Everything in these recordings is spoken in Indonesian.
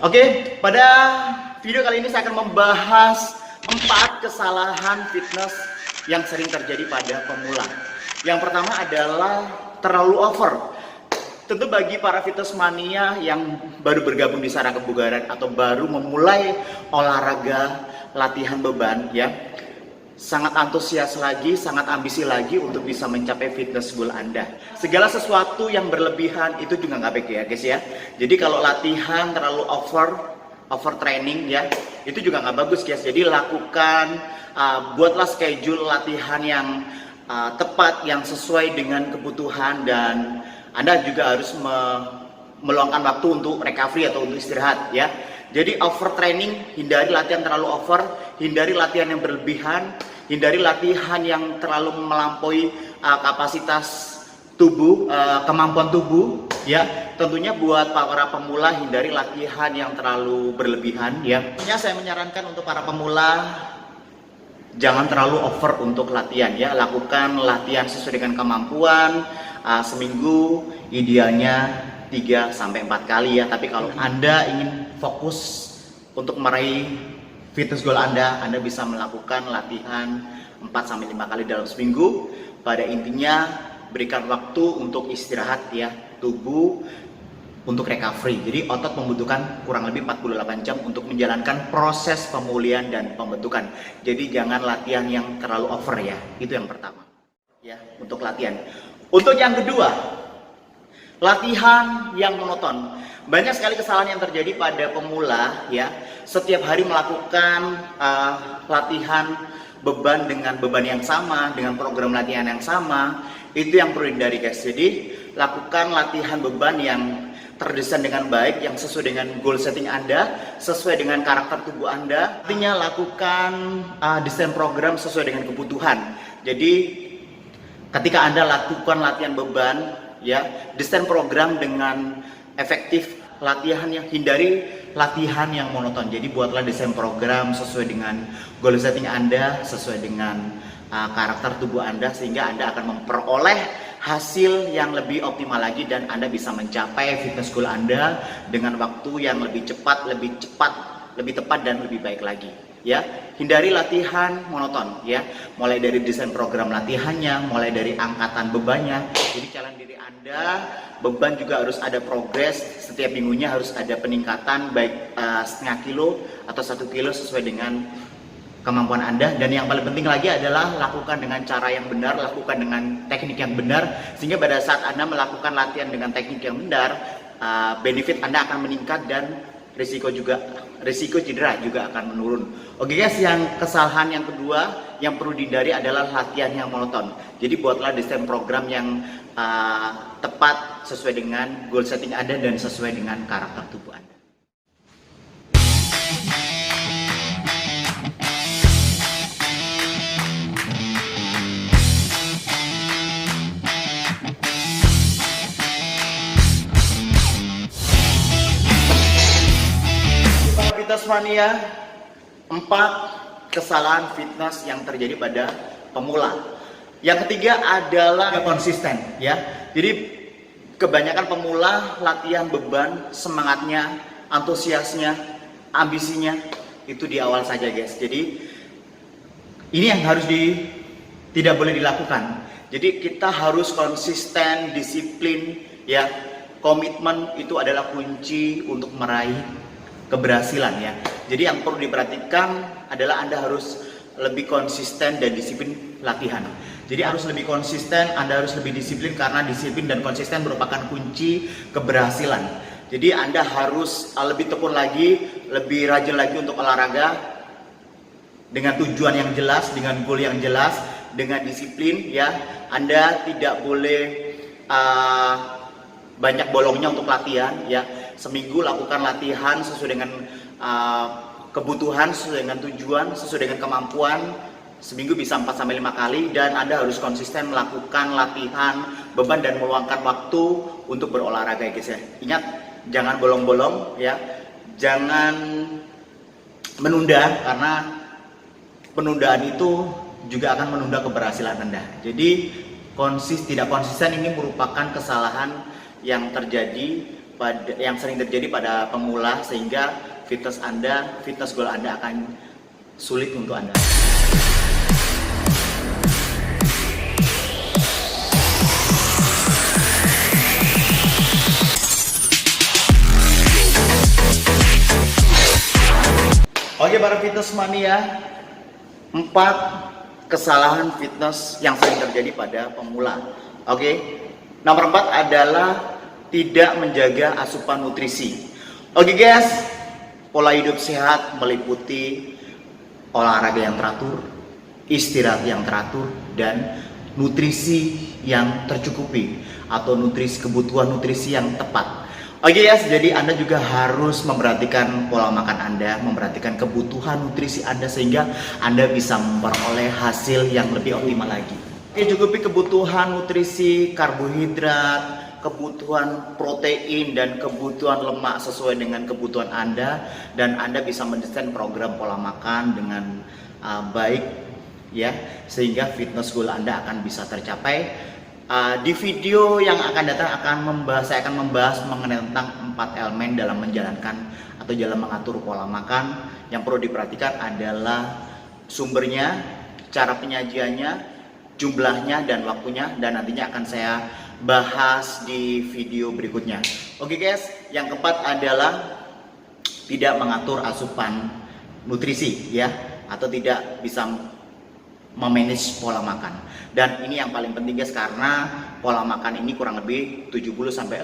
Oke, pada video kali ini saya akan membahas 4 kesalahan fitness yang sering terjadi pada pemula. Yang pertama adalah terlalu over. Tentu bagi para fitness mania yang baru bergabung di Sarana Kebugaran atau baru memulai olahraga latihan beban ya, sangat antusias lagi, sangat ambisi lagi untuk bisa mencapai fitness goal Anda. Segala sesuatu yang berlebihan itu juga nggak baik ya guys ya. Jadi kalau latihan terlalu over training ya, itu juga nggak bagus guys. Jadi lakukan, buatlah schedule latihan yang tepat, yang sesuai dengan kebutuhan, dan Anda juga harus meluangkan waktu untuk recovery atau untuk istirahat ya. Jadi overtraining, hindari latihan terlalu over, hindari latihan yang berlebihan, hindari latihan yang terlalu melampaui kapasitas tubuh, kemampuan tubuh ya. Tentunya buat para pemula, hindari latihan yang terlalu berlebihan ya. Tentunya saya menyarankan untuk para pemula jangan terlalu over untuk latihan ya. Lakukan latihan sesuai dengan kemampuan, seminggu idealnya 3-4 kali ya. Tapi kalau Anda ingin fokus untuk meraih fitness goal Anda bisa melakukan latihan 4-5 kali dalam seminggu. Pada intinya berikan waktu untuk istirahat ya, tubuh untuk recovery. Jadi otot membutuhkan kurang lebih 48 jam untuk menjalankan proses pemulihan dan pembentukan. Jadi jangan latihan yang terlalu over ya. Itu yang pertama ya, untuk latihan. Untuk yang kedua, latihan yang monoton. Banyak sekali kesalahan yang terjadi pada pemula ya. Setiap hari melakukan latihan beban dengan beban yang sama, dengan program latihan yang sama. Itu yang perlu dihindari guys. Jadi lakukan latihan beban yang terdesain dengan baik, yang sesuai dengan goal setting Anda, sesuai dengan karakter tubuh Anda. Artinya lakukan desain program sesuai dengan kebutuhan. Jadi ketika Anda lakukan latihan beban ya, desain program dengan efektif. Latihan yang hindari latihan yang monoton. Jadi buatlah desain program sesuai dengan goal setting Anda, sesuai dengan karakter tubuh Anda, sehingga Anda akan memperoleh hasil yang lebih optimal lagi dan Anda bisa mencapai fitness goal Anda dengan waktu yang lebih cepat, lebih tepat dan lebih baik lagi. Ya, hindari latihan monoton ya. Mulai dari desain program latihannya, mulai dari angkatan bebannya. Jadi challenge diri Anda, beban juga harus ada progres. Setiap minggunya harus ada peningkatan, baik setengah kilo atau 1 kilo sesuai dengan kemampuan Anda. Dan yang paling penting lagi adalah lakukan dengan cara yang benar, lakukan dengan teknik yang benar, sehingga pada saat Anda melakukan latihan dengan teknik yang benar, benefit Anda akan meningkat dan risiko cedera juga akan menurun. Oke guys, yang kesalahan yang kedua yang perlu dihindari adalah latihan yang monoton. Jadi buatlah desain program yang tepat sesuai dengan goal setting Anda dan sesuai dengan karakter tubuh Anda. Fitness mania, 4 kesalahan fitness yang terjadi pada pemula. Yang ketiga adalah konsisten ya. Jadi kebanyakan pemula latihan beban, semangatnya, antusiasnya, ambisinya itu di awal saja guys. Jadi ini yang harus tidak boleh dilakukan. Jadi kita harus konsisten, disiplin ya. Komitmen itu adalah kunci untuk meraih keberhasilan ya. Jadi yang perlu diperhatikan adalah Anda harus lebih konsisten dan disiplin latihan. Jadi harus lebih konsisten, Anda harus lebih disiplin, karena disiplin dan konsisten merupakan kunci keberhasilan. Jadi Anda harus lebih tekun lagi, lebih rajin lagi untuk olahraga dengan tujuan yang jelas, dengan goal yang jelas, dengan disiplin ya. Anda tidak boleh banyak bolongnya untuk latihan ya. Seminggu lakukan latihan sesuai dengan kebutuhan, sesuai dengan tujuan, sesuai dengan kemampuan. Seminggu bisa 4-5 kali, dan Anda harus konsisten melakukan latihan beban dan meluangkan waktu untuk berolahraga guys ya. Ingat, jangan bolong-bolong ya. Jangan menunda, karena penundaan itu juga akan menunda keberhasilan Anda. Jadi tidak konsisten ini merupakan kesalahan yang terjadi yang sering terjadi pada pemula, sehingga fitness goal Anda akan sulit untuk Anda. Oke para fitness mania, 4 kesalahan fitness yang sering terjadi pada pemula. Oke, nomor 4 adalah tidak menjaga asupan nutrisi. Oke guys, pola hidup sehat meliputi olahraga yang teratur, istirahat yang teratur, dan nutrisi yang tercukupi atau kebutuhan nutrisi yang tepat. Oke guys, jadi Anda juga harus memperhatikan pola makan Anda, memperhatikan kebutuhan nutrisi Anda, sehingga Anda bisa memperoleh hasil yang lebih optimal lagi. Oke, cukupi kebutuhan nutrisi, karbohidrat, kebutuhan protein, dan kebutuhan lemak sesuai dengan kebutuhan Anda, dan Anda bisa mendesain program pola makan dengan baik ya, sehingga fitness goal Anda akan bisa tercapai. Di video yang akan datang saya akan membahas mengenai tentang 4 elemen dalam menjalankan atau dalam mengatur pola makan. Yang perlu diperhatikan adalah sumbernya, cara penyajiannya, jumlahnya, dan waktunya, dan nantinya akan saya bahas di video berikutnya. Oke guys, yang keempat adalah tidak mengatur asupan nutrisi ya, atau tidak bisa memanage pola makan. Dan ini yang paling penting guys, karena pola makan ini kurang lebih 70-80%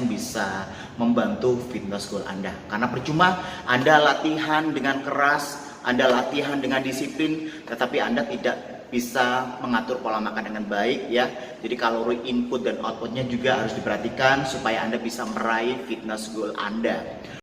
bisa membantu fitness goal Anda. Karena percuma Anda latihan dengan keras, Anda latihan dengan disiplin, tetapi Anda tidak bisa mengatur pola makan dengan baik ya. Jadi kalori input dan outputnya juga harus diperhatikan supaya Anda bisa meraih fitness goal Anda.